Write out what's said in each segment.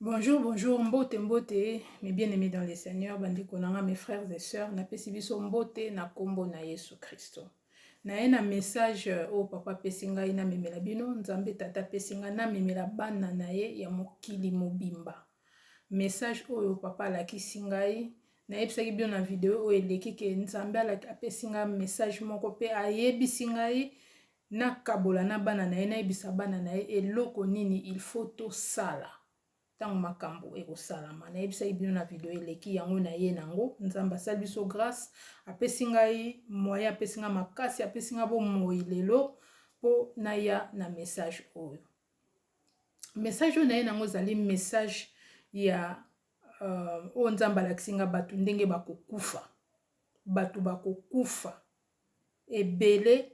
Bonjour, bonjour, mbote, mbote, mes bien-aimés dans les Seigneurs, bandiko nanga, mes frères et sœurs, na pesi biso mbote na kombo na Yesu Christo. Na ena message o papa pesinga ina memela bino, nzambe tata pesinga na memela bana na ye ya mokili mobimba. Message oyo papa alakisi ngai, na yebisaki bino na video oyo eleki ke nzambe apesi nga message moko pe ayebisi ngai na kabola na bana na ye, na yebisa bana na ye eloko nini il faut tosala. Tango makambo ekosalama na yebisaki bino na video eleki yango na ye nango nzambe asali biso grâce apesi ngai moyen apesi nga makasi apesi nga bomoi lelo mpo naya na message oyo. Message oyo na ye nango ezali message ya oyo nzambe alakisi nga bato ndenge bakokufa, bato bakokufa ebele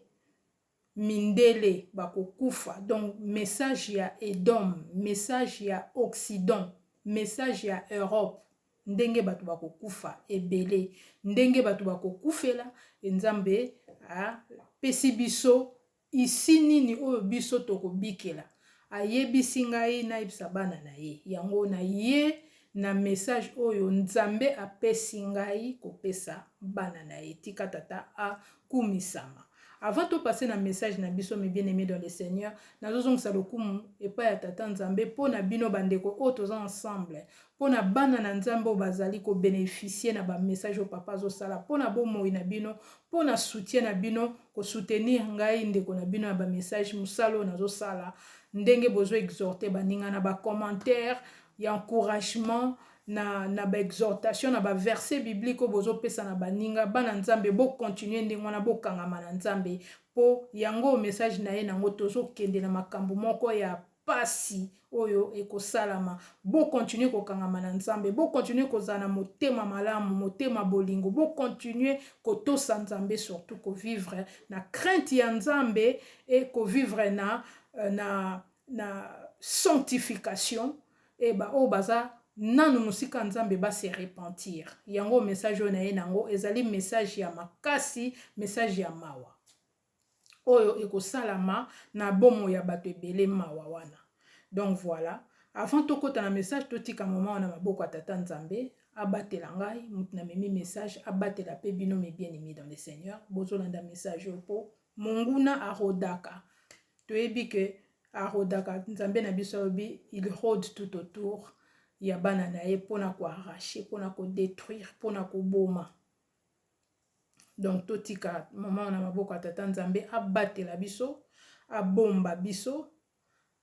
mindele bakokufa. Donc message ya Edom, message ya Occident, message ya Europe, ndenge bato bakokufa ebele, ndenge bato bakokufela nzambe apesi biso isi nini oyo biso tokobikela. Ayebisi ngai na yebisa bana na ye yango na ye na message oyo nzambe apesi ngai kopesa bana na ye. Tika tata akumisama. Avant de passer na message na biso mes bien-aimés dans le Seigneur, nazozongisa lokumu epai ya tata nzambe po na bino bandeko o toza ensemble, po na bana na nzambe o bazali ko bénéficier na ba message o papa zo sala, po na bomoi na bino, po na soutien na bino, ko soutenir ngai ndeko na bino na ba message musalo nazo sala, ndenge bozo exhorter baninga na ba commentaire ya encouragement na ba exhortation na ba verset biblique bozo pesa na baninga bana nzambe bo continuer ndenge wana bo kangama na nzambe po yango message na ye nango tozo kende na makambo moko ya pasi oyo ekosalama. Bo continuer ko kangama na nzambe, bo continuer ko zana motema malamu, motema bolingo, bo continuer ko tosa nzambe, surtout ko vivre na crainte ya nzambe et ko vivre na sanctification et ba o baza nanu musika nzambe ba se repentir. Yango message oyo na ye nango ezali message ya makasi, message ya mawa oyo ekosalama na bomo ya bato ebele mawa wana. Donc voilà, avant tokota na message totika moment wana maboko ya tata nzambe abatela ngai mutu na memi message abatela pe bino mes bien-aimés dans le Seigneur bozolanda message oyo po monguna arodaka. Toyebi ke arodaka nzambe na biso obi il rôde tout autour ya bana na ye pona ko arracher, pona ko détruire, pona ko boma. Donc totika moment na maboko ya tata nzambe abatela biso, abomba biso,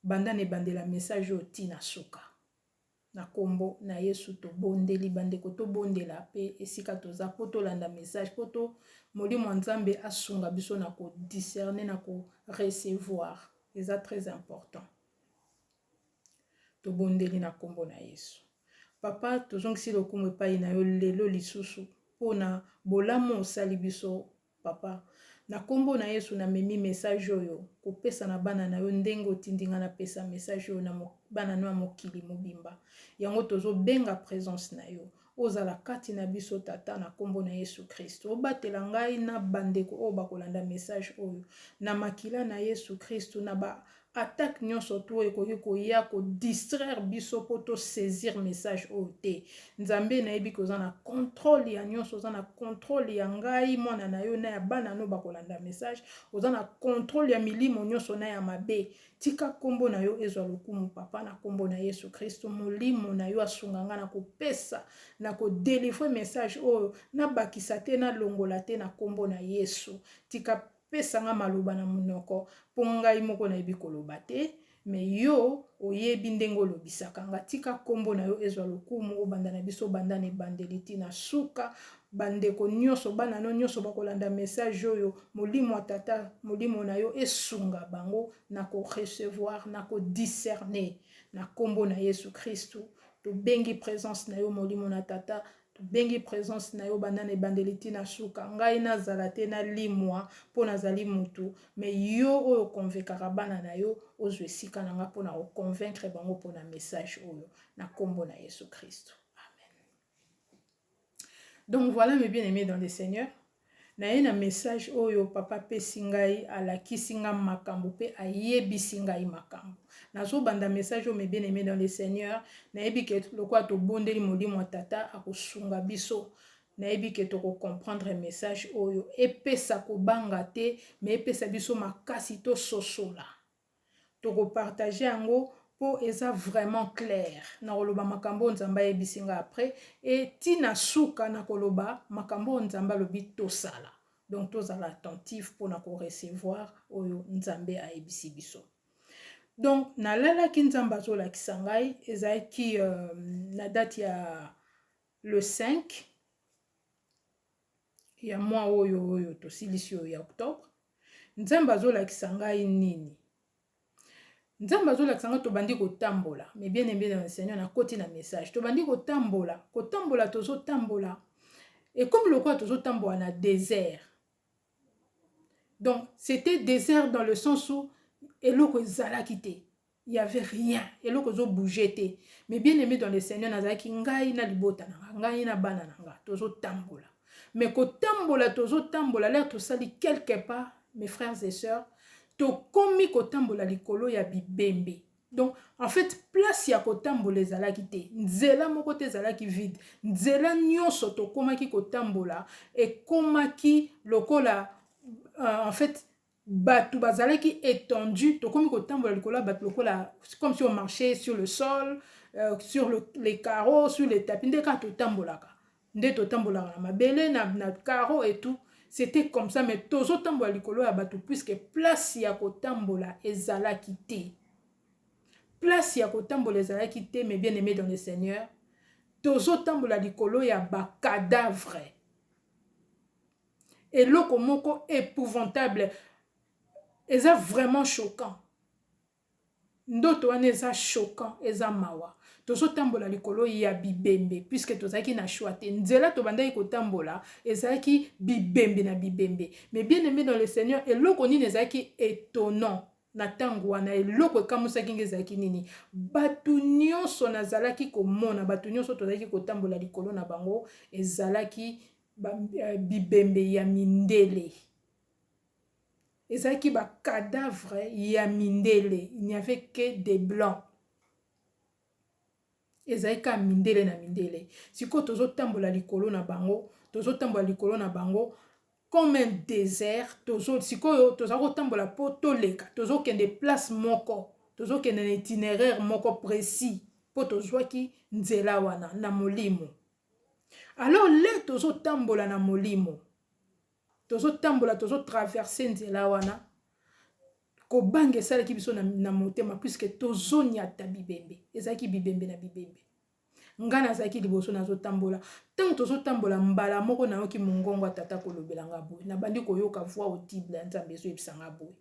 bandane bandela message o tina suka. Na kombo na Yesu to bondeli bandeko to bondela pe esika toza po tolanda message po to molimo nzambe asunga biso na ko discerner na ko recevoir. C'est très important. To bondeli na kombo na Yesu. Papa tozongisi lokumu epai na yo lelo lisusu pona bolamu osali biso papa. Na kombo na Yesu na memi message oyo kopesa na bana na yo ndenge otindinga na pesa message oyo na bana na mokili mobimba. Yango tozo benga présence na yo. Ozala kati na biso tata na kombo na Yesu Christo. Obatela ngai na bandeko o bakolanda message oyo. Na makila na Yesu Christo na ba attaque nyonso to ekoki koya ko distraire biso po to saisir message oyo te. Nzambe na yebi koza na contrôle ya nyonso, oza na contrôle ya ngai mwana na yo na ya bana no bakolanda message, oza na contrôle ya milimo nyonso na ya mabe. Tika kombo na yo ezwa lokumu papa na kombo na Yesu Kristo, molimo na yo asunga nga na kopesa na ko délivrer message oyo na bakisa te na longola te na kombo na Yesu. Tika pesa nga maloba na munoko po ngai moko na yebi koloba te, me yo oyebi ndenge olobisaka nga. Tika kombo na yo ezwa lokumu obanda na biso bandane bandeli tina suka bandeko nyonso bana no nyonso bakolanda message oyo molimo atata molimo na yo esunga bango na ko recevoir na ko discerner na kombo na Yesu Kristo. To bengi présence na yo molimo na tata, to bengi présence na yo bandane bandeli tina suka. Ngai nazala te na limwa po nazali mutu, me yo oyo konvekaka bana na yo ozwe sika na nga po na convaincre bango po na message oyo na kombo na Yesu Kristo. Amen. Donc voilà mes bien-aimés dans le Seigneur. na ye na message oyo papa pesi ngai alakisi nga makambo mpe ayebisi ngai makambo. Nazobanda message oyo mes bien-aimés dans le Seigneur, nayebi ke lokwa tobondeli molimo wa tata akosunga biso, nayebi ke tokocomprendre message oyo epesa kobanga te, me epesa biso makasi tososola, tokopartage yango po eza vraiment clair. Nakoloba makambo nzambe ayebisi nga après, et tina suka nakoloba makambo nzambe alobi tosala. Donc tozala attentif pour na ko recevoir oyo nzambe ayebisi biso. Donc nalalaki nzambe azolakisa ngai ezalaki na date ya le 5 ya mois oyo tosilisi oyo ya octobre. Nzambe azolakisa ngai nini? Nzambe azolakisa ngai tobandi kotambola. Mais bien aimé dans le Seigneur, na koti na message tobandi kotambola tozotambola, et comme le quoi tozotambola na désert. Donc c'était désert dans le sens où eloko ezalaki te, il y avait rien, eloko zo bouger te. Mais bien aimé dans le Seigneur, nazalaki ngai na libota na ngai na bana na nga tozotambola. Mais kotambola tozotambola l'air tosali quelque part, mes frères et sœurs, tokomi kotambola likolo ya bibembe. Donc en fait place ya kotambola ezalaki te, nzela moko te ezalaki vide, nzela nyonso tokomaki kotambola ekomaki lokola en fait batu bazalaki étendu, tokomi kotambola likolo batu lokola comme si on marchait sur le sol, sur les carreaux, sur les tapis, ndeka totambolaka, nde totambolaka na mabele na carreaux et tout. C'était comme ça, mais tozo tambola likolo ya batu puisque place ya kotambola ezalaki te. Place ya kotambola ezalaki te, mais bien aimé dans le Seigneur, tozo tambola likolo ya ba cadavre. Et loko moko épouvantable, eza vraiment choquant. Ndoto wana eza choquant, eza mawa. Tozo tambola likolo ya bibembe, puisque tozaki na choix te. Nzela tobandaki kotambola, ezaki bibembe na bibembe. Mais bien aimé dans le Seigneur, eloko nini ezaki étonnant na tango wana, eloko ekamusaki nge ezaki nini. Batu nyonso nazalaki komona, batu nyonso tozaki kotambola likolo na bango, ezalaki bibembe ya mindele. Ezalaki ba cadavre ya mindele. Il n'y avait que des blancs. Ezalika mindele na mindele. Siko tozo tambola likolo na bango, tozo tambola likolo na bango comme un désert. Tozo siko tozo tambola po toleka, tozo kende place moko, tozo kende un itinéraire moko précis po tozwaki nzela wana na molimo. Alors le tozo tambola na molimo, tozo tambola tozo traverser nzela wana, kobange salaki biso na motema puisque tozo nyata bibembe. Ezaki bibembe na bibembe. Ngana zaki liboso nazo tambola. Tant tozo tambola mbala moko na yoki mongongo tata kolobela nga boy. Na bandi koyoka voix audible nzambe zo ebisanga boy.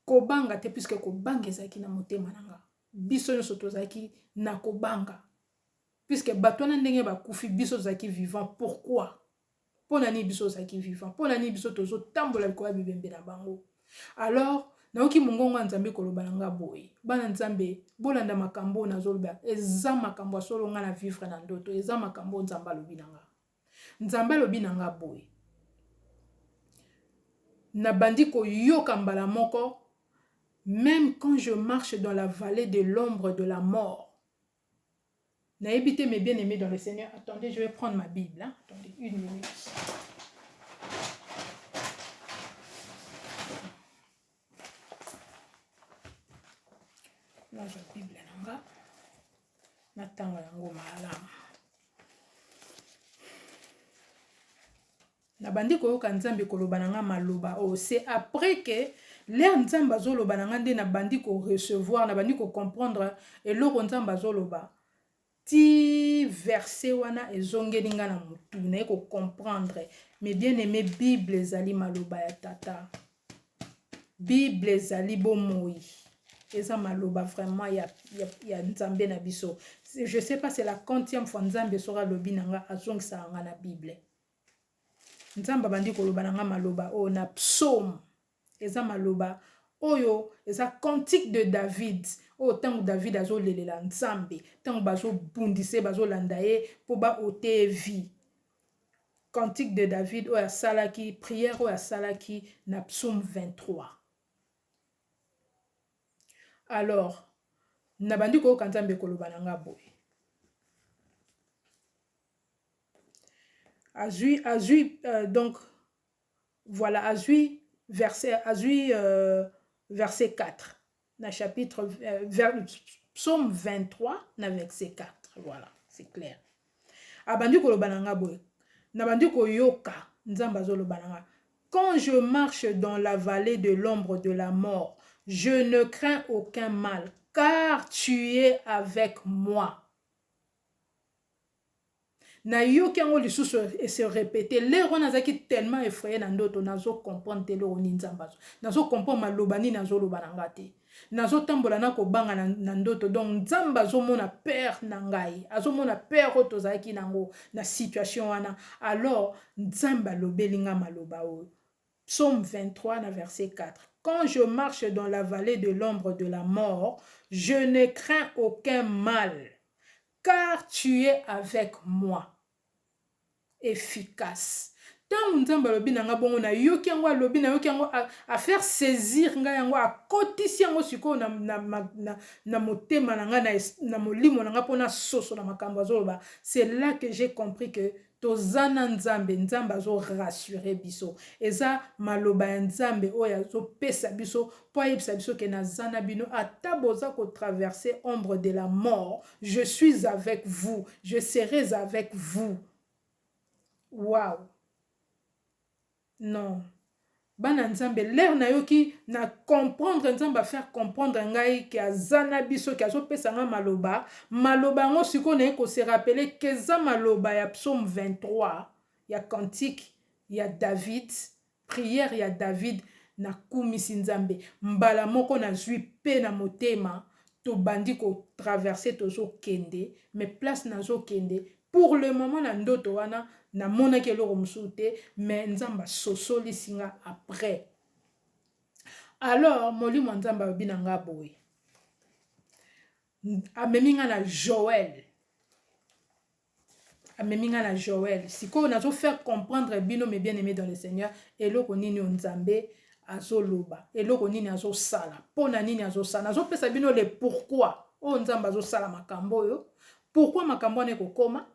Kobanga te puisque kobange zaki na motema nanga. Biso nyonso tozaki na kobanga. Puisque batwana ndenge bakufi biso zaki vivant. Pourquoi? Pona ni biso zaki vivant. Pona ni biso tozo tambola likolo bibembe na bango. Alors naoki mongongo nzambe koloba nga boy. Bana nzambe bolanda makambo nazoloba eza makambo solo nga na vivre na ndoto, eza makambo nzambe alobi nanga. Nzambe alobi nanga boy. Na bandi ko yoka mbala moko, même quand je marche dans la vallée de l'ombre de la mort. Naébité mes bien-aimés dans le Seigneur. Attendez, je vais prendre ma Bible. Hein? Attendez, une minute. Là, j'ai la Bible. Natanga yango malamu. Na bandi koyoka nzambe koloba nanga maloba. Oh, c'est après que l'air nzambe azoloba nanga nde na bandi ko recevoir, na bandi ko comprendre eloko nzambe azoloba. Ti verset wana ezongeli nga na mutu na ko comprendre. Mais bien aimé Bible ezali maloba ya tata. Bible ezali bomoi. Eza maloba vraiment ya nzambe na biso. Je sais pas, c'est la 40e fois nzambe sora lobi nanga azongisa nga na Bible. Nzamba bandi koloba nanga maloba o na psaume. Eza maloba oyo eza cantique de David. O tango David azolelela nzambe, tango bazo bundise bazo landa ye po ba ote vie. cantique de David oyo asalaki prière oyo asalaki na psaume 23. Alors nabandi koyoka Nzambe koloba na nga boye. Donc voilà, azui verset 4 na chapitre psaume 23 na verset 4. Voilà, c'est clair. Abandi koloba na nga boye. Nabandi koyoka Nzambe azoloba na nga. Quand je marche dans la vallée de l'ombre de la mort, je ne crains aucun mal, car tu es avec moi. Na yoki yango lisusu et se répéter lero nazaki tellement effrayé na ndoto nazo comprendre te lero ni Nzambe nazo comprendre maloba ni nazo loba na ngate nazo tambola na ko banga na ndoto donc Nzambe azomona père na ngai azomona père oyo tozalaki nango na situation wana alors Nzambe alobelinga maloba oyo. Psaume 23 na verset 4. Quand je marche dans la vallée de l'ombre de la mort, je ne crains aucun mal, car tu es avec moi. Efficace. Tant Nzambe alobi na nga bongo na yoki yango alobi na yoki yango a faire saisir nga yango a kotisi yango siko na motema na nga na molimo na nga pona soso na makambo azoloba. C'est là que j'ai compris que tozana Nzambe azo rassurer biso. Eza maloba ya Nzambe oyo azo pesa biso po ayebisa biso ke nazana bino ata boza ko traverser ombre de la mort, je suis avec vous, je serai avec vous. Wow. Non. Bana Nzambe l'air na yoki na comprendre Nzambe faire comprendre ngai ki azana biso ki azopesa nga maloba ngo siko na ko se rappeler que za maloba ya psaume 23 ya cantique ya David prière ya David na kumisi Nzambe mbala moko na zui pe na motema to bandi ko traverser tozo kende mais place nazo kende pour le moment na ndoto wana na mona ke loko musute mais Nzamba sosoli singa après. Alors molimo Nzamba binanga boy. Ameminga na Joël. Ameminga na Joël. Siko nazo faire comprendre bino mes bien-aimés dans le Seigneur eloko nini Nzambe azoloba. Eloko nini azo sala. Pona nini azo sala. Nazo pesa bino le pourquoi. O Nzamba azo sala makambo yo. Pourquoi makambo ne kokoma?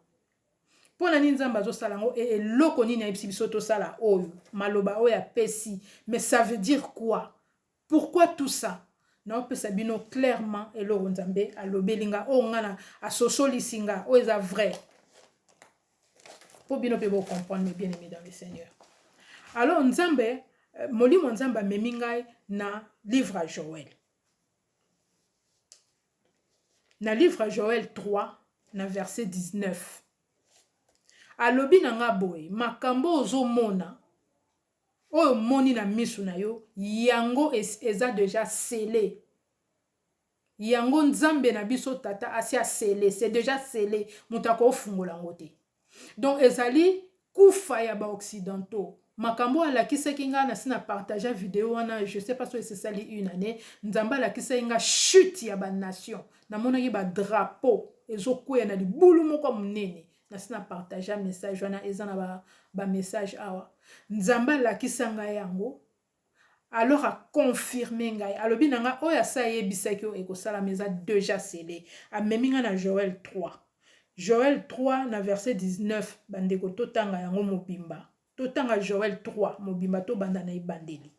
Pona nini Nzambe azosala ngo eloko nini ayebisi biso tosala oyo maloba oyo apesi mais ça veut dire quoi? Pourquoi tout ça? Na opesa bino clairement eloko Nzambe alobelinga o ngana asosoli nga o eza vrai. Po bino pe bo comprendre bien aimé dans le Seigneur. Alors Nzambe molimo Nzambe memingai na livre à Joël. Na livre à Joël 3 na verset 19. Alobi na nga boy makambo ozomona oyo moni na misu na yo yango eza déjà scellé yango Nzambe na biso tata asi a scellé c'est déjà scellé mutako fungola ngote donc ezali kufa ya ba occidentaux makambo alakisaki nga na sina partager vidéo wana je sais pas si c'est ça une année Nzambe alakisaki nga chute ya ba nation na mona ki ba drapeau ezokuya na libulu moko munene na sina partager message wana ezana ba message awa Nzamba lakisa nga yango alors a confirmer ngai alobi nanga oya sa yebisaki o ekosala meza déjà scellé a meminga na Joël 3 Joël 3 na verset 19 bandeko totanga yango mobimba totanga Joël 3 mobimba to banda na ibandeli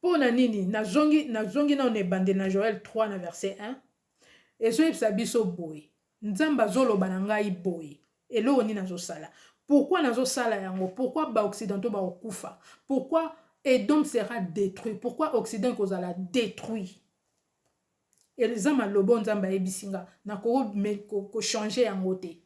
pona nini nazongi na on ebandeli na Joël 3 na verset 1 ezo yebisa biso boy Nzamba zoloba na ngai boy eloko nini nazosala pourquoi nazosala yango pourquoi ba occidentaux ba okufa pourquoi Edom sera détruit pourquoi Occident kozala détruit elizama lobo Nzamba ebisinga na ko changer yango te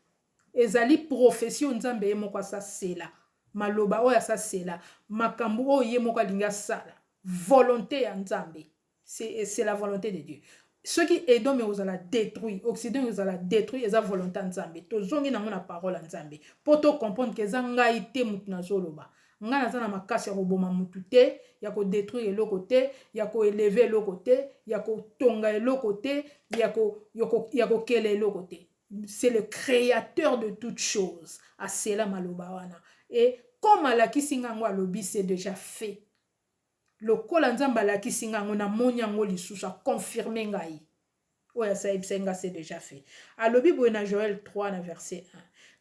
ezali prophétie Nzamba ye moko sa sela maloba oya sa sela makambo oyo ye moko alinga sala volonté ya Nzambe c'est la volonté de Dieu. Ceux qui Edom ozala détruit, Occident ozala détruit, eza volonté Nzambe. Tozongi nango na parole Nzambe. Poto comprendre que eza ngai te mutu nazoloba. Nga naza na makasi ya koboma mutu te, ya ko détruire eloko te, ya ko élever eloko te, ya ko tonga eloko te, ya ko kele eloko te. c'est le créateur de toutes choses. Asela maloba wana. Et comme alakisi ngango alobi, c'est déjà fait. Lokola nzamba alakisi ngango na moni yango lisusu confirmer ngai. Oya saibsenga, c'est déjà fait. Alobi boena Joël 3 na verset 1.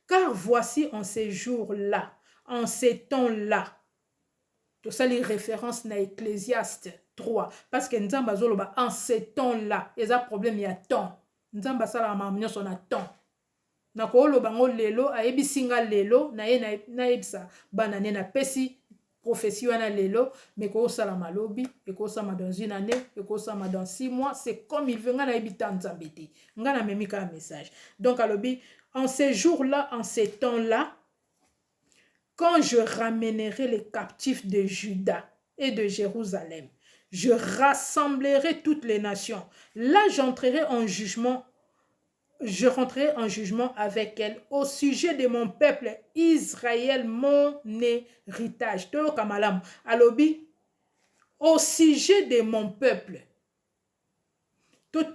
Car voici en ces jours-là, en ces temps-là, tout ça les références na Ecclésiaste 3, parce que nzamba zoloba en ces temps-là, il y a problème, il y a temps. Nzamba sala mamnyo son a temps. Na ko lo bango lelo ayebi singa lelo na ye na ebisa banane na pesi prophétie wana lelo, mais ko sala malobi et ko sama dans une année et ko sama dans 6 mois, c'est comme il veut ngana ebita nzambeti ngana memika un message. Donc alobi en ces jours-là, en ces temps-là, quand je ramènerai les captifs de Juda et de Jérusalem, je rassemblerai toutes les nations. Là, j'entrerai en jugement. Je rentrerai en jugement avec elles au sujet de mon peuple Israël, mon héritage. Alobi, au sujet de mon peuple. Tout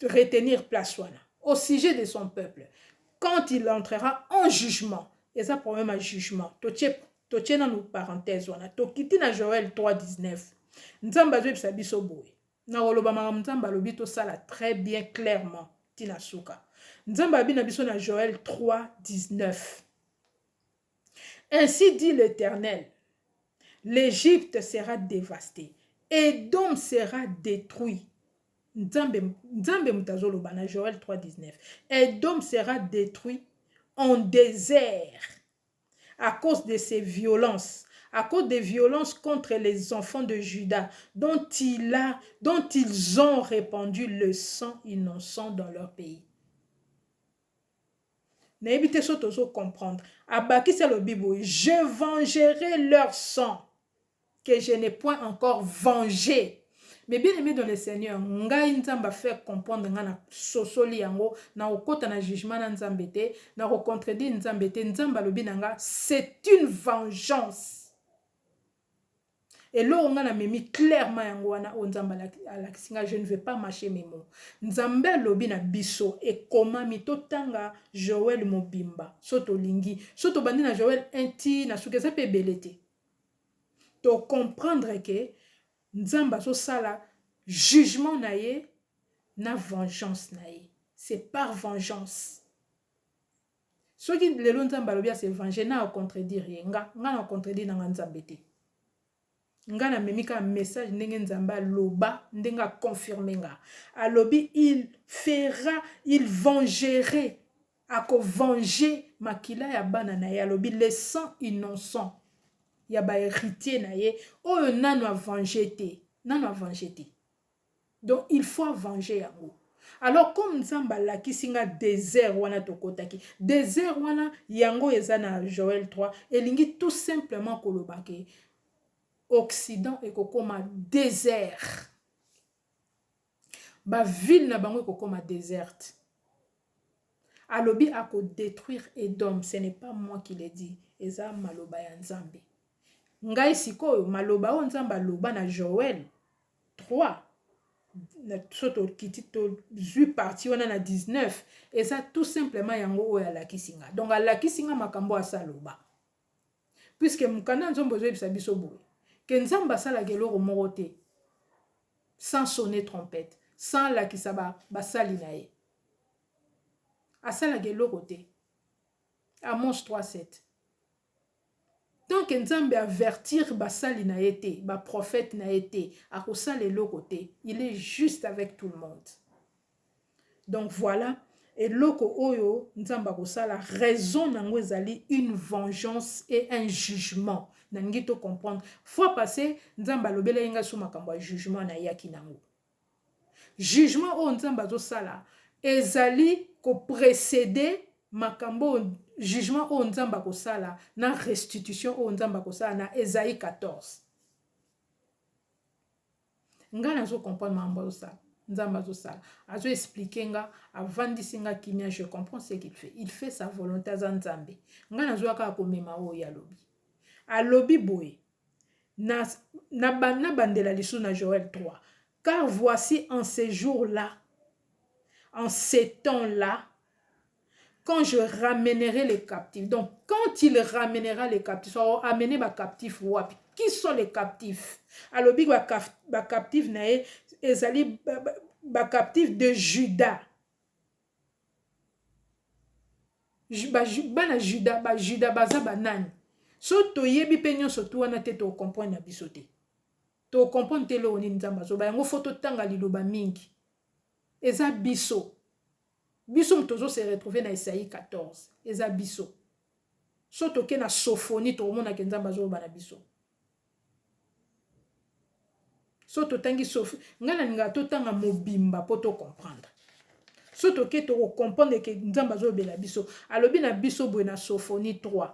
retenir place wana. Au sujet de son peuple. Quand il entrera en jugement. Et ça problème à jugement. Toche na nous parenthèse wana. Tokiti na Joël 3:19. Nzamba zo bisa biso boye. Na oloba ma nzamba lobi to sala très bien clairement. Tina suka. Nzamba bina biso na Joël 3:19. Ainsi dit l'Éternel, l'Égypte sera dévastée, Édom sera détruit. Nzambe mutazoloba na Joël 3:19. Édom sera détruit en désert à cause de ses violences, à cause des violences contre les enfants de Juda, dont ils ont répandu le sang innocent dans leur pays. N'évitez surtout de comprendre. Abaki c'est le Bible. Je vengerai leur sang que je n'ai point encore vengé. Mais bien aimé dans le Seigneur, ngai nzamba faire comprendre ngana sosoli yango na okota na jugement na nzambete na recontredire nzambete nzamba lobi nanga, c'est une vengeance. Et là on a memi clairement yango wana nzamba la kisinga, je ne vais pas marcher mes mots. Nzambe lobi na biso et comment mitotanga Joël Mobimba soto lingi soto bandi na Joël inti na sukeza pe belete. To comprendre que nzamba so sala jugement na ye na vengeance na ye, c'est par vengeance. Ce qui lelo nzamba lobia c'est venger na contredire nga na contredire na nzambete nga na memika message ndenge nzamba loba ndenga confirmer nga alobi il vengerait à ko venger makila ya bana na ye, alobi les sang innocents ya ba héritier na ye oyo nano a venger te, nano a venger te. Donc il faut venger yango. Alors comme nzamba la kisinga désert wana tokotaki désert wana yango eza na Joël 3 elingi tout simplement kolobake Occident et kokoma désert. Ba ville na bango kokoma déserte. Alobi ako détruire Edom, ce n'est pas moi qui l'ai dit, eza maloba ya nzambe. Ngai sikoyo maloba o nzamba loba na Joël 3 na soto kitito zu parti wana na 19 et ça tout simplement yango o ya la kisinga. Donc la kisinga makambo asaloba. Puisque mukanda nzombo zo bisa biso boye. Que nzamba sala geloro morote sans sonner trompette, sans la kisaba basali na ye. Asala geloro te. Amos 3:7. Donc nzambe avertir basali na été, ba prophète na été, akosala eloko te, il est juste avec tout le monde. Donc voilà, eloko oyo nzamba kosala raison nango ezali une vengeance et un jugement. Nangi to comprendre. Fois passé nzamba lobela yenga sou makambo jugement na yaki nango. Jugement o nzamba zo sala ezali ko précéder makambo jugement o nzamba ko sala na restitution o nzamba ko sala na Esaïe 14. Nga na zo comprendre makambo zo sala nzamba zo sala azo expliquer nga avandisi nga kimia, je comprends ce qu'il fait. Il fait sa volonté za nzambe. Nga na zo aka ko mema o ya lobi. Alobi boye na bandela lisu na Joël 3. Car voici en ces jours-là, en ces temps-là, quand je ramènerai les captifs. Donc, quand il ramènera les captifs, ça va amener les captifs. Qui sont les captifs? Alors, les captifs, les captifs de Juda. Bana Juda baza banani. So to yebi pe nyonso tu wana te to comprendre na biso te. To comprendre te lo ni nzamba so ba yango foto tanga liloba mingi. Eza biso. Biso mtozo se retrouver na Isaïe 14. Eza biso. So to ke na sophonie to mona ke nzamba zo ba na biso. So to tangi sophonie ngala ninga to tanga mobimba po to comprendre. So to ke to comprendre ke nzamba zo bela biso. Alobi na biso bo na sophonie 3.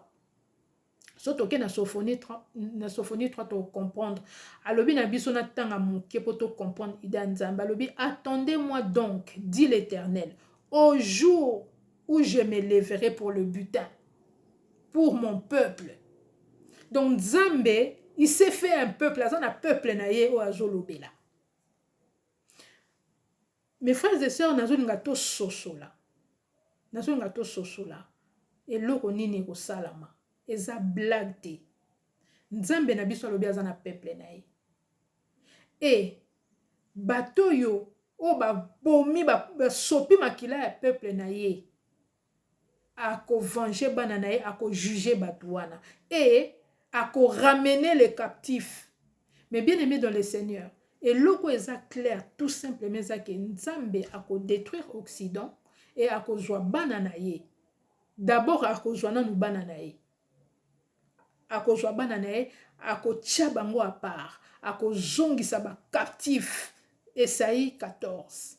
So to ke na sophonie 3 to comprendre. Alobi na biso na tanga moke po to comprendre ida nzamba. Alobi attendez-moi donc, dit l'Éternel, au jour où je me lèverai pour le butin, pour mon peuple. Donc Nzambe, il s'est fait un peuple, ça un peuple naye o azolobela. Mes frères et sœurs, nazo ngato sosola. Nazo ngato sosola. Et loko nini ko salama. Eza blague te. Nzambe na biso alobi aza na peuple naye. Et bato yo o ba bomi ba sopi makila ya peuple naye. Ako venger bana naye, ako juger bato wana. Et ako ramener les captifs. Mais bien aimé dans le Seigneur, et loko eza clair, tout simplement ça que Nzambe ako détruire Occident et ako zwa bana naye. D'abord ako zwa nanu bana naye. Ako zwa bana naye, ako tia bango à part, ako zongisa ba captif. Esaïe 14.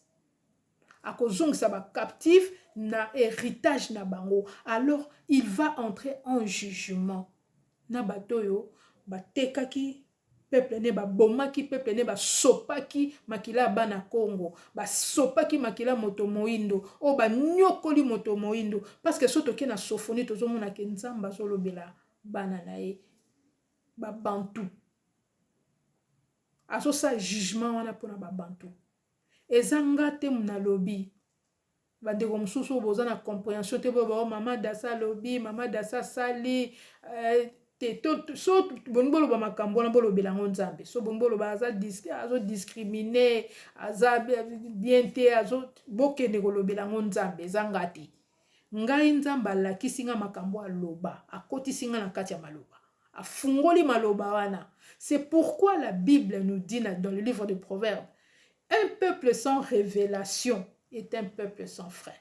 Ako zongisa ba captif na héritage na bango. Alors il va entrer en jugement. Na batoyo ba tekaki peuple ne ba bomaki, peuple ne ba sopaki makila bana Congo, ba sopaki makila moto moindo, o ba nyokoli moto moindo, parce que soto ke na sophonie tozo mona ke Nzamba zolobela bana nae ba bantu. Aso sa jugement wana pona ba bantu. Ezanga te mna lobi. Bandeko mosusu boza na compréhension te bo mama dasa lobi, mama dasa sali so bonbolo ba makambo na bolo belango Nzambe. So bonbolo ba azo discriminer, aza bien te azo bokende ko lobelango Nzambe zanga te. Ngai Nzamba la kisinga makambo aloba, akoti singa na kati ya maloba. Afungoli maloba wana. C'est pourquoi la Bible nous dit dans le livre de Proverbes, un peuple sans révélation est un peuple sans frère.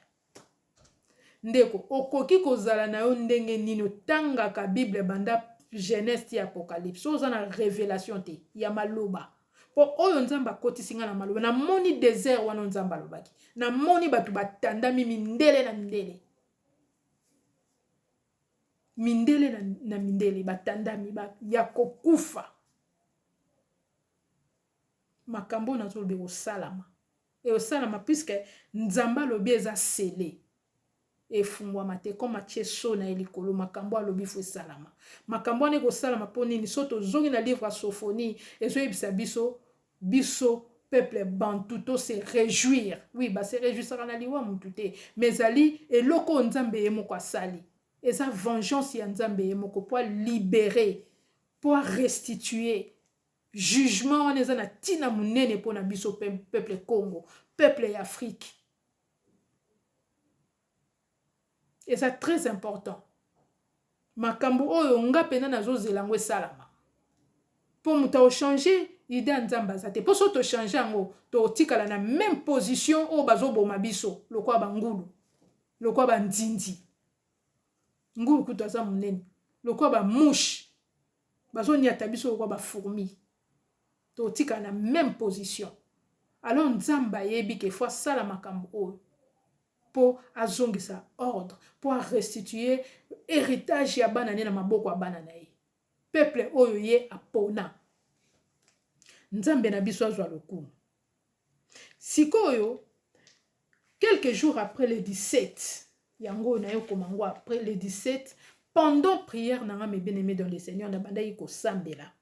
Ndeko, okoki kozala na yo ndenge nino tanga ka Bible banda Genèse ti Apocalypse. So za na révélation te ya maloba. Po oyo Nzamba koti singa na maloba na moni désert wana Nzamba lobaki. Na moni batu batandami mindele na mindele. Mindele na mindele batandami ba ya kokufa. Makambo na zolobe ko salama. Et au salama puisque Nzamba lobi eza scellé. Et fungwa mate comme atie so na elikolo makambo alobi fo salama. Makambo ne ko salama poni ni soto zongi na livre Sophonie et so yebisa biso peuple bantu to se réjouir. Oui, ba se réjouir ça na liwa mutute. Mais ali eloko Nzambe yemoko asali. Et sa vengeance ya Nzambe yemoko pour libérer, pour restituer. Jugement on est na tina munene pona biso peuple Congo, peuple Afrique. Et c'est très important. Makambo oyo nga pena na zo zelangwe salama. Pour muta o changer idée Nzamba zate. Pour so to changer ngo to tikala na même position o bazo boma biso, lokwa bangulu, lokwa bandindi. Ngulu kutaza munene, lokwa ba mouche. Bazo niata biso lokwa ba fourmi. To tika na même position. Alors Nzamba yebi ke fois sala makambo oyo pour azongisa ordre, pour restituer héritage ya bana na maboko ya bana na ye. Peuple oyo ye apona. Nzambe na biso azwa lokumu. Sikoyo quelques jours après le 17, yango na yo komango après le 17, pendant prière na nga me bien-aimé dans le Seigneur na banda yiko sambela.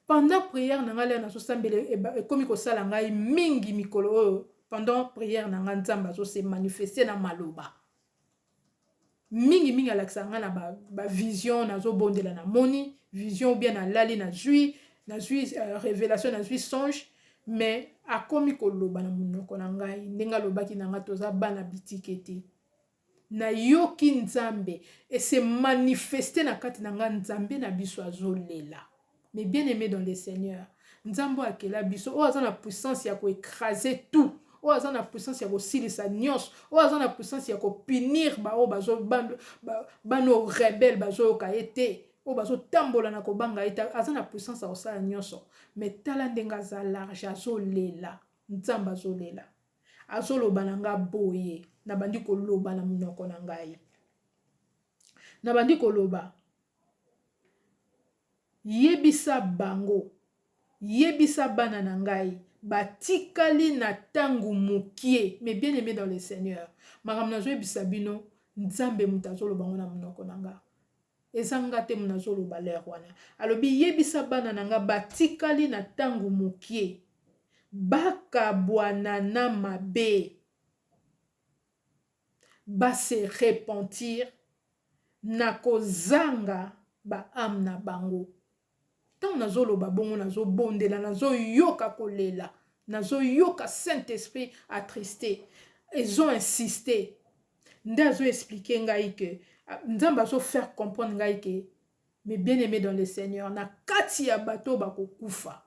Pendant prière nanga na so sambele komi ko sala ngai mingi mikolo oyo pendant prière nanga Nzamba so se manifester na maloba mingi alakisa nga na ba vision nazo bondela na moni vision ou bien na lali na zui révélation na zui songe mais akomi koloba na monoko na ngai ndenga lobaki na nga toza bana bitike te na yoki nzambe et se manifester na kati na nga nzambe na biso azolela. Mais bien aimé dans le Seigneur, nzambe akela biso o aza na puissance ya ko écraser tout, o aza na puissance ya ko silisa nyos, o aza na puissance ya ko punir ba o bazo bano rebelle bazo ka ete o bazo tambola na ko banga ita aza na puissance ya osala nyoso. Mais tala ndenga za large azolela, nzambe azolela azoloba na nga boye na bandi koloba na monoko na ngai na bandi koloba yebisa bango yebisa bana na ngai batikali na tangu mukie. Mais bien aimé dans le Seigneur, makambo nazo yebisa bino nzambe mutu azoloba ngo na monoko na nga ezanga te mutu azoloba lere wana alobi yebisa bana na nga batikali na tangu mukie bakabwana na mabe base repentir na kozanga ba âme na bango. Tant nazoloba bongo nazobondela nazoyoka kolela nazoyoka Saint-Esprit attristé ils ont insisté nde azo expliquer ngai que nzambe azo faire comprendre ngai que mais bien aimé dans le Seigneur na kati ya bato bakokufa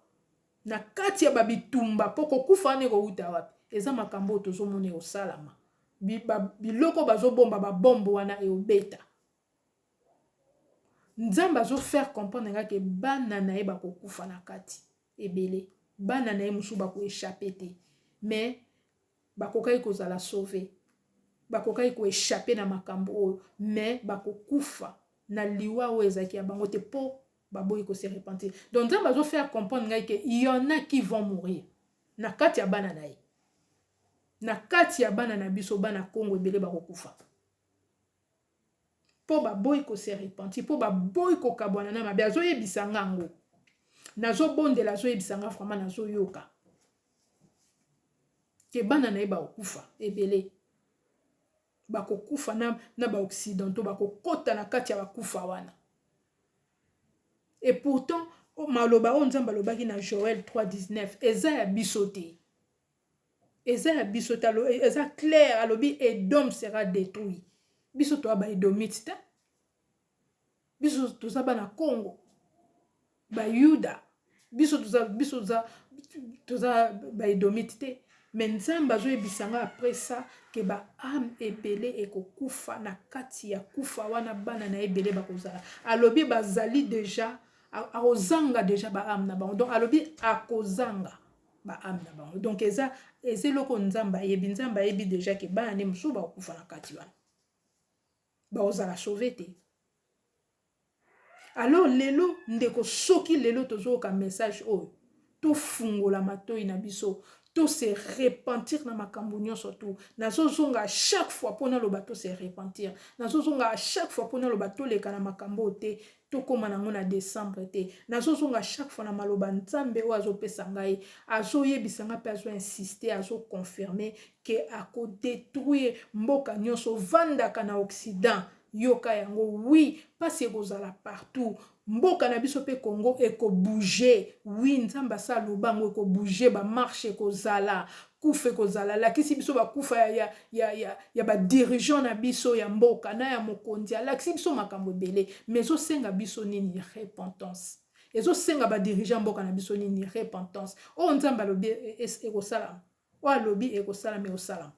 na kati ya babitumba po kokufa ne ko uta wapi eza makambo tozomona osalama biloko bazobomba babombo wana eobeta. Nzambe azo faire comprendre nga ke bana na ye bakokufa na kati ebele bana na ye musu bako échapper te mais bakokai kozala sauver bakokai ko échapper na makambo oyo mais bakokufa na liwa oyo ezaki ya bango te po baboyi ko se repentir. Donc Nzambe azo faire comprendre nga ke il y en a qui vont mourir na kati ya bana na ye na kati ya bana na biso bana Kongo ebele bakokufa po baboyi ko se repentir po baboyi ko kabwana na mabe azo yebisa ngango nazo bondela azo yebisa nga vraiment nazo yoka ke bana na ye bakokufa ebele bakokufa na ba occidentaux bakokota na kati ya bakufa wana. Et pourtant maloba o Nzambe alobaki na Joël 3:19 eza ya biso te eza ya biso te eza clair alobi Edom sera détruit. Biso to ba Edomite te biso toza bana Congo ba Yuda biso toza ba Edomite te. Mais Nzambe azo yebisanga après ça ke ba âme ebele ekokufa na kati ya kufa wana bana na ebele bakozala alobi bazali déjà akozanga déjà ba âme na bango donc alobi akozanga ba âme na bango donc eza loko Nzambe ayebi déjà ke bana ne musu bakokufa na kati wana bakozala sauvé te. Alors lelo ndeko soki lelo tozoka message oyo tofungola matoi na biso to se repentir na makambo nyonso tout nazozonga à chaque fois pona lo bato se repentir nazozonga à chaque fois pona lo bato leka na makambo te to koma nango na décembre te nazozonga à chaque fois na maloba Nzambe o azopesa ngai azoyebisa nga pe azo insister azo confirmer ke ako détruire mboka nyonso vandaka na Occident yoka yango oui parce que kozala partout mboka na biso pe Congo eko bouger oui Nzambe sa lobango eko bouger ba marche kozala kufa kozala lakisi biso ba kufa ya ba dirigeant na biso ya mboka na ya mokonzi lakisi biso makambo belé mais zo senga biso nini repentance ezo senga ba dirigeant mboka na biso nini repentance o Nzambe alobi eko sala o alobi eko sala mais o sala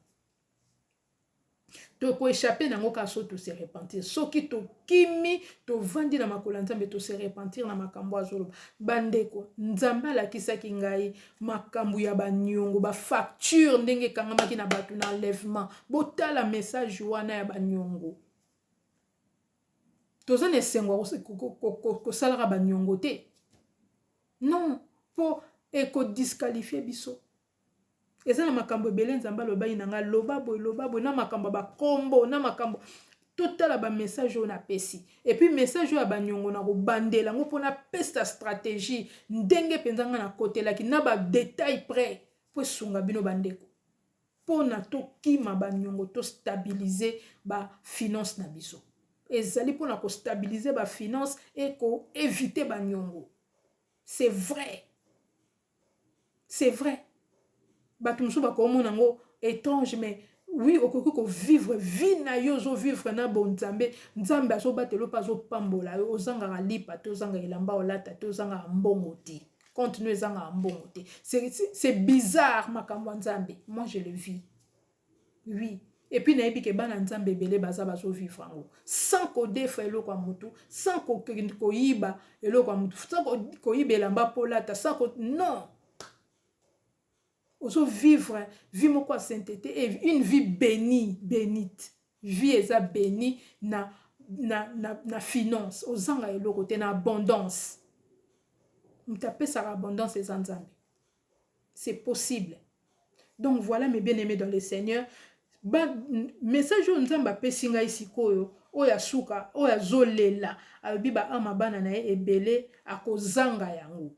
to ko échapper nango ka so to se repentir soki to kimi to vandi na makolo Nzambe to se repentir na makambo azolo bandeko Nzambe alakisaki ngai makambo ya banyongo ba facture ndenge kangamaki na batu na enlèvement botala message wana ya banyongo toza ne sengwa ko salara banyongo te non po eko disqualifier biso. Eza na makambo ebele Nzambe alobai na nga loba boy na makambo ba kombo na makambo total ba message on a pesi et puis message ya banyongo na ko bandela ngo pona pesta stratégie ndenge penzanga na côté la ki na ba détail près po sunga bino bandeko pona to kima ba nyongo to stabiliser ba finance na biso. Ezali pona ko stabiliser ba finance et ko éviter ba nyongo. C'est vrai. C'est vrai. Batumsu ba ko mona ngo étrange mais oui okoki ko vivre vie na yo zo vivre na bon nzambe nzambe azo batelo pa zo pambola yo ozanga lipa to zanga elamba olata to zanga mbongo ti. Continue zanga mbongo ti. C'est bizarre makambo nzambe. Moi je le vis. Oui. Et puis nayebi ke bana nzambe belé baza bazo vivre ango sans ko defa eloko ya mutu, sans ko yiba eloko ya mutu, sans ko yiba elamba polata, sans ko non. Oso vivre vie moko ya sainteté et une vie bénie, bénite. Vie eza bénie na finance. Ozanga eloko te na abondance. Mtape sa abondance eza nzambe. C'est possible. Donc voilà mes bien-aimés dans le Seigneur. Message on nzamba pesi ngai sikoyo oya suka oya zolela alobi ba ama bana na ye ebele akozanga yango.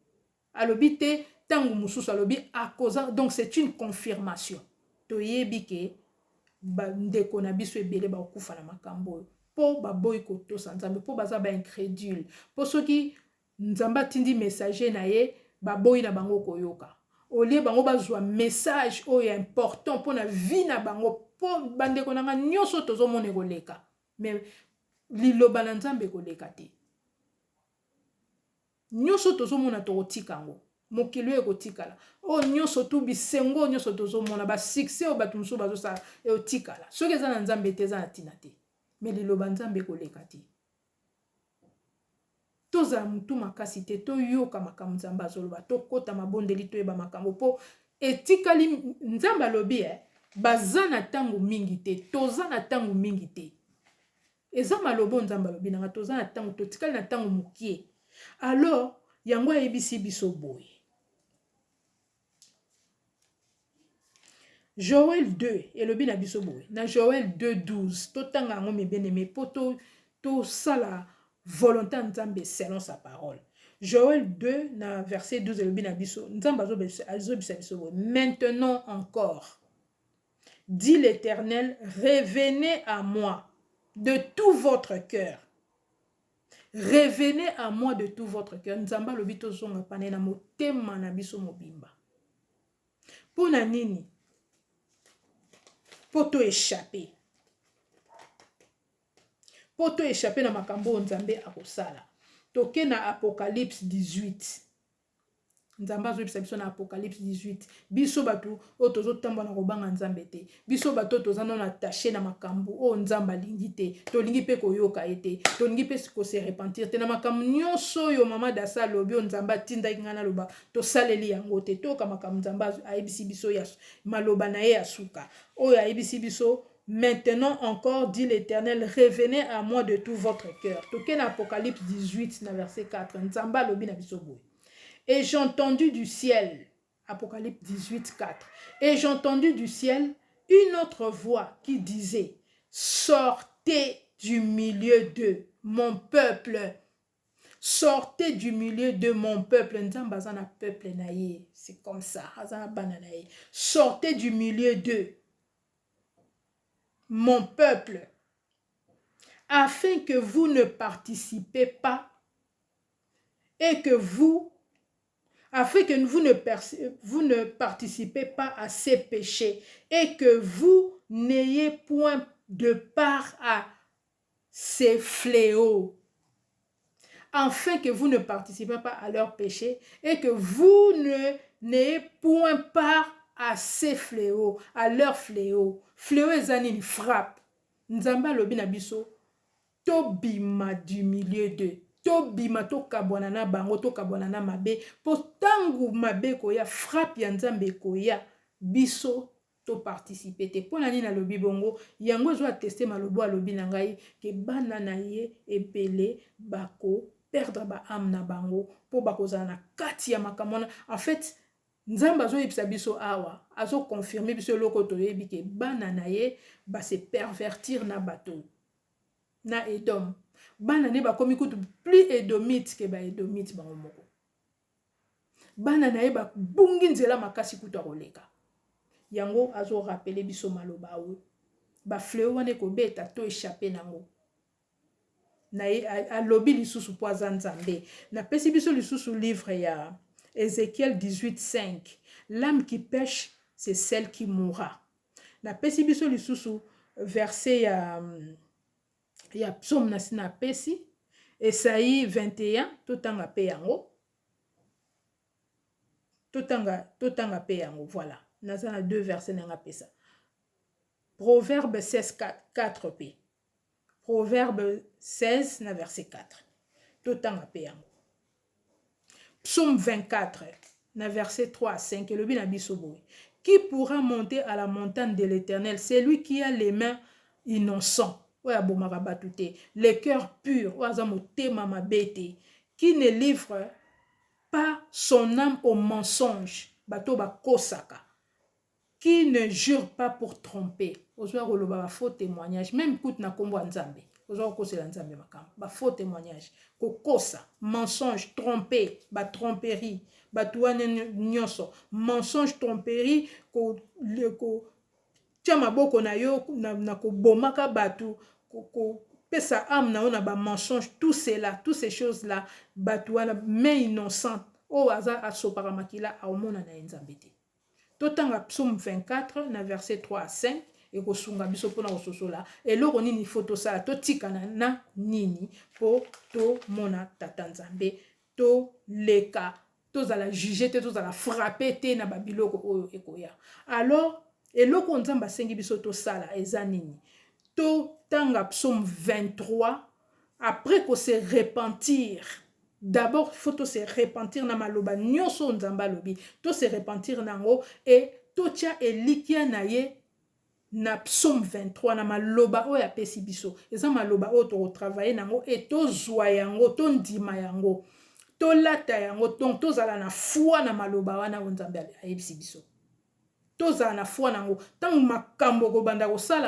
Alobi te tangu mususu alobi akozanga. Donc c'est une confirmation. Toyebi ke ba ndeko na biso ebele ba okufa na makambo po ba boy ko to nzambe po baza ba incrédule po soki nzamba tindi messager na ye ba boy na bango koyoka. Olie bango bazwa message oyo important pour na vie na bango po bandeko nanga nyonso tozomona koleka mais liloba na nzambe koleka te nyonso tozomona tokotika ngo mokili ekotikala o nyonso tu bisengo nyonso tozomona ba succès o batu musu bazosala eotikala soki eza na nzambe te eza na tina te mais liloba nzambe koleka te toza mutu makasi te toyoka makambo nzambe azoloba tokota mabondeli toyeba makambo po etikali nzambe alobi baza na ntango mingi te toza na ntango mingi te eza malobo nzambe alobi nanga toza na ntango totikali na ntango mokie alors yango ayebisi biso boye Joël 2 elobi na biso boye na Joël 2:12 totanga yango mes bien-aimés po to sala volonté nzambe selon sa parole. Joël 2 na verset 12 elobi na biso nzambe azobisa biso boye maintenant encore dit l'Éternel, revenez à moi de tout votre cœur. Revenez à moi de tout votre cœur. Nzamba lobi tozonga pane na motema na biso mobimba. Pona nini? Poto échapper. Poto échapper na makambo nzambe akosala. Toke na Apocalypse 18. Nzamba azobisa biso na Apocalypse 18. Biso batu o tozo tambola na kobanga nzambe te. Biso batu toza non attaché na makambo o nzamba lingi te. To lingi pe koyoka ete. To lingi pe ko se repentir te na makambo nyonso yo mama dasa lobi o nzamba tinda ngana loba to saleli yango te. To ka makambo nzamba ayebisi biso ya maloba na ye asuka. O ya ayebisi biso maintenant encore dit l'Éternel, revenez à moi de tout votre cœur. Toke na Apocalypse 18 na verset 4. Nzamba lobi na biso boy. Et j'ai entendu du ciel, Apocalypse 18, 4. Et j'ai entendu du ciel une autre voix qui disait, sortez du milieu de mon peuple. Sortez du milieu de mon peuple. Nzambazana peuple naïe. C'est comme ça. Sortez du milieu de mon peuple. Afin que vous ne participez pas et que vous ne participez pas à ces péchés et que vous n'ayez point de part à ces fléaux. Afin que vous ne participez pas à leurs péchés et que vous n'ayez point part à ces fléaux, à leurs fléaux. Fléaux ezani frappe. Nzamba lobi na biso tobima du milieu de tobima to kabwana na bango to kabwana na mabe po tangu mabe koya frappe ya nzambe koya biso to participer te pona nini na lobi bongo yango zo attester malobo alobi na ngai ke bana na ye ebele bako perdre ba âme na bango po bakozala na kati ya makamona en fait nzambe azo yebisa biso awa azo confirmer biso loko toyebi ke bana na ye ba se pervertir na bato na Edom. Bana ne ba komi kutu plus edomite ke ba edomite bango moko. Bana na ye ba bungi nzela makasi kutu akoleka. yango azo rappeler biso maloba oyo ba fleur wana ekobeta to échappé nango na alobi lisusu po aza nzambe. Napesi biso lisusu livre ya Ézéchiel 18:5, l'âme qui pêche c'est celle qui mourra. Napesi biso lisusu verset ya psaume nasi napesi Esaïe 21 totanga pe yango totanga pe yango. Voilà, naza na 2 versets nanga pesa. Proverbe 16:4 p. Proverbe 16 na verset 4 totanga pe yango. Psaume 24 na verset 3 à 5 elobi na biso boye: qui pourra monter à la montagne de l'Éternel? C'est lui qui a les mains innocents, le cœur pur, qui ne livre pas son âme au mensonge, qui ne jure pas pour tromper. Faux témoignage, même écoute na kombo nzambe. Faux témoignage, mensonge, tromper, tromperie, mensonge, tromperie, maboko na yo na kobomaka batu, pesa âme na ona ba mensonge, tout cela, toutes ces choses là, batu wana main innocente o aza asopaka makila aomona na nzambe te. Totanga psaume 24 na verset 3 à 5 et kosunga biso pona ososola eloko nini photo sala totikana na nini po to mona tata nzambe to leka tozala juger te tozala frapper te na babiloko oyo ekoya. Alors eloko nzambe asengi biso tosala eza nini? Totanga psaume 23 après qu'on se repentir. D'abord, il faut se repentir na maloba nyonso nzamba lobi. To se repentir nango et totia elikia na ye na psaume 23 na maloba oyo apesi biso. Eza maloba oyo to travailler nango et to zwa yango, to ndima yango, to lata yango, donc tozala na foi na maloba wana nzambe ayebisi biso. Tozala na foi nango. Tangu makambo ko banda ko sala